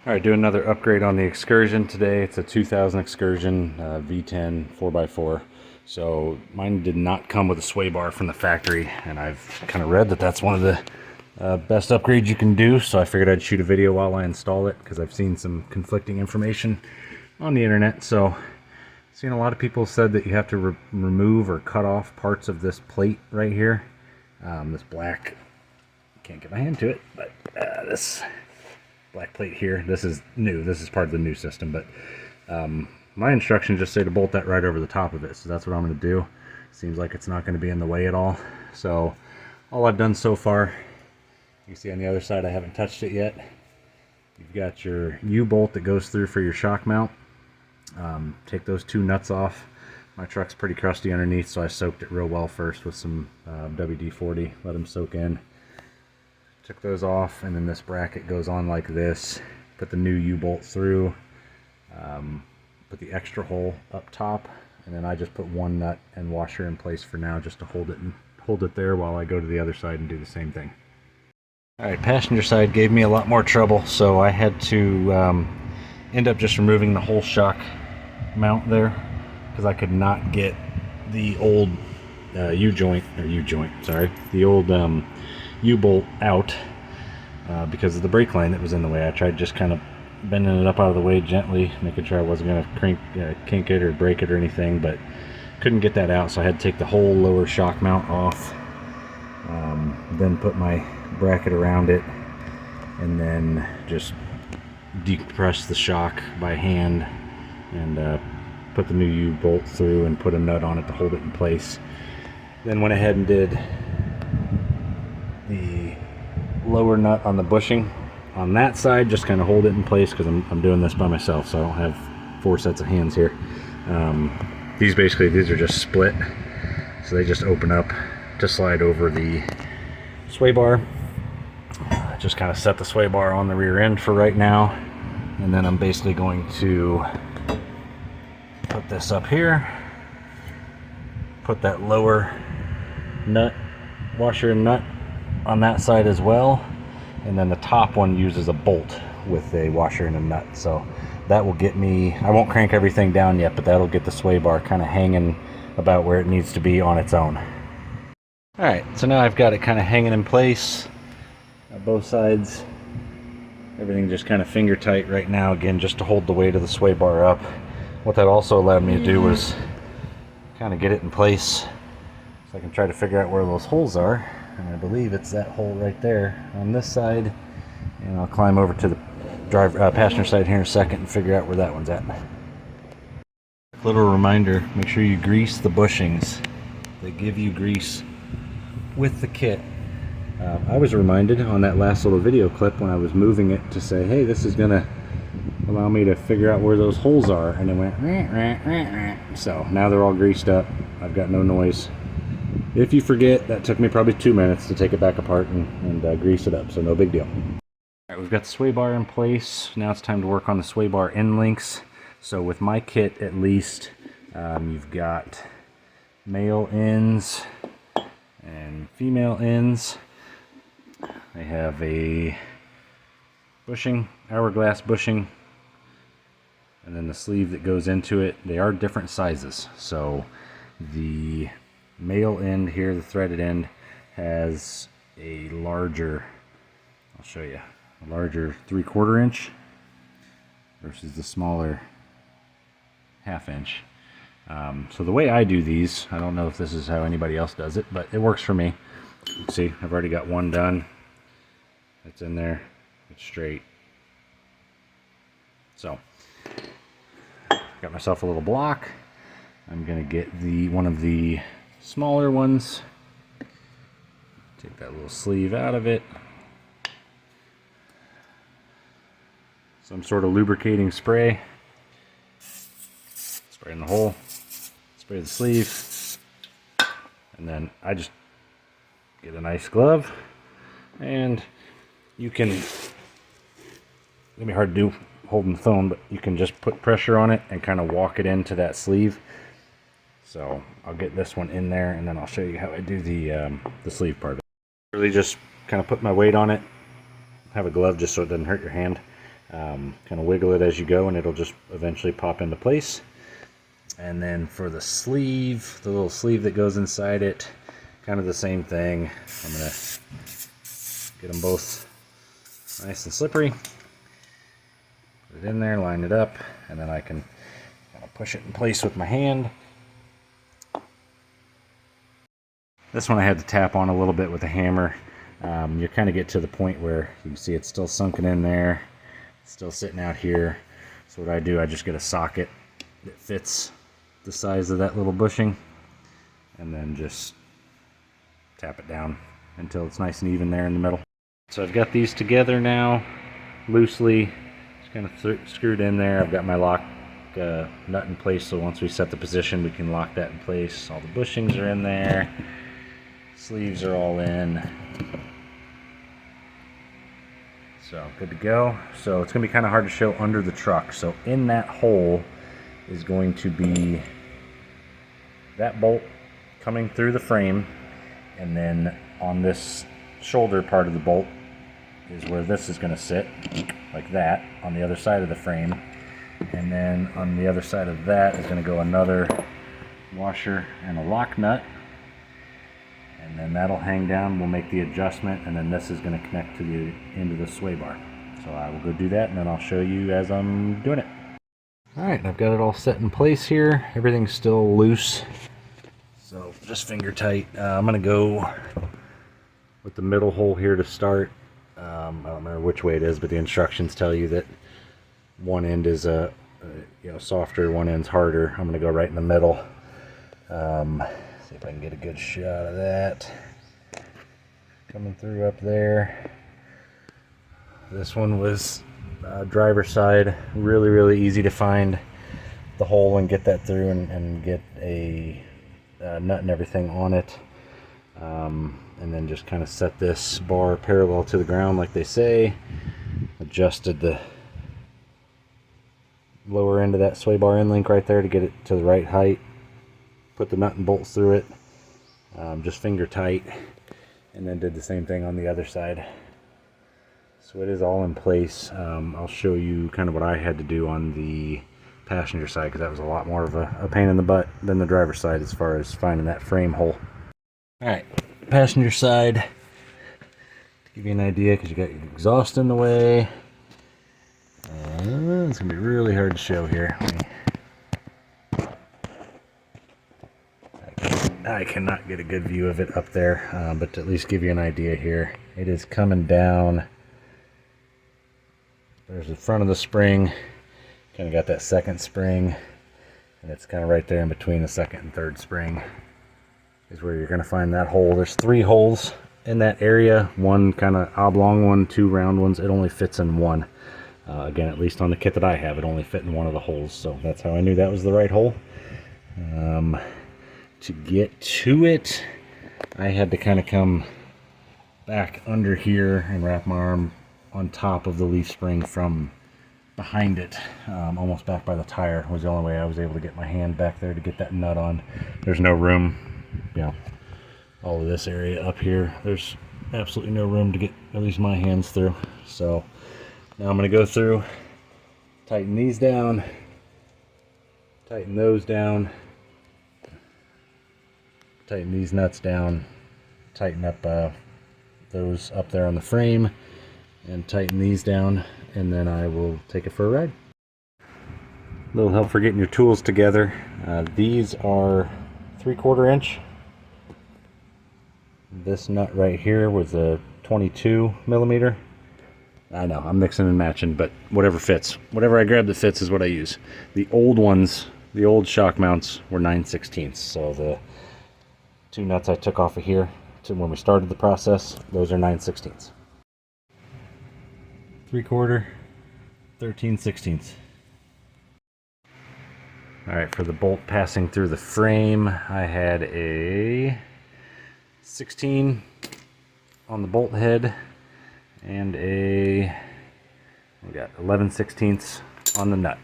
Alright, do another upgrade on the Excursion today. It's a 2000 Excursion V10 4x4. So mine did not come with a sway bar from the factory, and I've kind of read that that's one of the best upgrades you can do. So I figured I'd shoot a video while I install it, because I've seen some conflicting information on the internet. So I've seen a lot of people said that you have to remove or cut off parts of this plate right here. This black, can't get my hand to it, but this black plate here, this is new, this is part of the new system, but my instructions just say to bolt that right over the top of it, so that's what I'm going to do. Seems like it's not going to be in the way at all. So all I've done so far, you see on the other side I haven't touched it yet. You've got your U-bolt that goes through for your shock mount. Take those two nuts off. My truck's pretty crusty underneath, so I soaked it real well first with some WD-40, let them soak in. Took those off, and then this bracket goes on like this. Put the new U-bolt through, put the extra hole up top, and then I just put one nut and washer in place for now, just to hold it there while I go to the other side and do the same thing. Alright, passenger side gave me a lot more trouble, so I had to end up just removing the whole shock mount there, because I could not get the old the old U-bolt out because of the brake line that was in the way. I tried just kind of bending it up out of the way gently, making sure I wasn't going to kink it or break it or anything, but couldn't get that out, so I had to take the whole lower shock mount off, then put my bracket around it, and then just decompress the shock by hand, and put the new U-bolt through and put a nut on it to hold it in place. Then went ahead and did the lower nut on the bushing on that side, just kind of hold it in place, because I'm doing this by myself, so I don't have 4 sets of hands here. These are just split, so they just open up to slide over the sway bar. Just kind of set the sway bar on the rear end for right now, and then I'm basically going to put this up here, put that lower nut, washer and nut on that side as well, and then the top one uses a bolt with a washer and a nut. So that will get me, I won't crank everything down yet, but that'll get the sway bar kind of hanging about where it needs to be on its own. Alright, so now I've got it kind of hanging in place, both sides. Everything just kind of finger tight right now, again, just to hold the weight of the sway bar up. What that also allowed me to do was kind of get it in place, so I can try to figure out where those holes are. And I believe it's that hole right there on this side, and I'll climb over to the passenger side here in a second and figure out where that one's at. Little reminder, make sure you grease the bushings. They give you grease with the kit. I was reminded on that last little video clip when I was moving it to say, hey, this is gonna allow me to figure out where those holes are, and it went rah, rah, rah, rah. So now they're all greased up. I've got no noise. If you forget, that took me probably 2 minutes to take it back apart and grease it up, so no big deal. Alright, we've got the sway bar in place. Now it's time to work on the sway bar end links. So with my kit at least, you've got male ends and female ends. I have a bushing, hourglass bushing, and then the sleeve that goes into it. They are different sizes, so the male end here, the threaded end, has a larger, I'll show you, a larger 3/4 inch versus the smaller 1/2 inch. So the way I do these, I don't know if this is how anybody else does it, but it works for me. You can see I've already got one done. It's in there, it's straight. So got myself a little block. I'm gonna get one of the smaller ones, take that little sleeve out of it, some sort of lubricating spray, spray in the hole, spray the sleeve, and then I just get a nice glove, and you can, it's gonna be hard to do holding the phone, but you can just put pressure on it and kind of walk it into that sleeve. So I'll get this one in there, and then I'll show you how I do the sleeve part. Really just kind of put my weight on it, have a glove just so it doesn't hurt your hand, Kind of wiggle it as you go and it'll just eventually pop into place. And then for the sleeve, the little sleeve that goes inside it, kind of the same thing. I'm going to get them both nice and slippery. Put it in there, line it up, and then I can kind of push it in place with my hand. This one I had to tap on a little bit with a hammer. You kind of get to the point where you can see it's still sunken in there, it's still sitting out here. So what I do, I just get a socket that fits the size of that little bushing, and then just tap it down until it's nice and even there in the middle. So I've got these together now, loosely, just kind of screwed in there. I've got my lock nut in place, so once we set the position, we can lock that in place. All the bushings are in there, sleeves are all in. So good to go. So it's going to be kind of hard to show under the truck. So in that hole is going to be that bolt coming through the frame, and then on this shoulder part of the bolt is where this is going to sit, like that, on the other side of the frame. And then on the other side of that is going to go another washer and a lock nut, and then that'll hang down. We'll make the adjustment, and then this is going to connect to the end of the sway bar. So I will go do that, and then I'll show you as I'm doing it. Alright, I've got it all set in place here. Everything's still loose, so just finger tight. I'm going to go with the middle hole here to start. I don't remember which way it is, but the instructions tell you that one end is softer, one end's harder. I'm going to go right in the middle. See if I can get a good shot of that coming through up there. This one was driver's side, really easy to find the hole and get that through and get a nut and everything on it, and then just kind of set this bar parallel to the ground like they say. Adjusted the lower end of that sway bar end link right there to get it to the right height. Put the nut and bolts through it, just finger tight, and then did the same thing on the other side. So it is all in place. I'll show you kind of what I had to do on the passenger side, because that was a lot more of a pain in the butt than the driver's side as far as finding that frame hole. Alright, passenger side, to give you an idea, because you got your exhaust in the way. It's going to be really hard to show here. I cannot get a good view of it up there, but to at least give you an idea here, it is coming down. There's the front of the spring, kind of got that second spring, and it's kind of right there in between the second and third spring is where you're going to find that hole. There's 3 holes in that area, one kind of oblong one, 2 round ones. It only fits in one. Again, at least on the kit that I have, it only fit in one of the holes, so that's how I knew that was the right hole. To get to it, I had to kind of come back under here and wrap my arm on top of the leaf spring from behind it, almost back by the tire was the only way I was able to get my hand back there to get that nut on. There's no room, all of this area up here, there's absolutely no room to get at least my hands through. So now I'm going to go through, tighten these down, tighten those down, tighten these nuts down, tighten up those up there on the frame, and tighten these down, and then I will take it for a ride. A little help for getting your tools together. These are 3/4 inch. This nut right here was a 22 millimeter. I know, I'm mixing and matching, but whatever fits. Whatever I grab that fits is what I use. The old ones, the old shock mounts, were 9/16. So the 2 nuts I took off of here to when we started the process, those are 9/16. 3/4, 13/16. Alright, for the bolt passing through the frame, I had a 16 on the bolt head and we got 11/16 on the nut.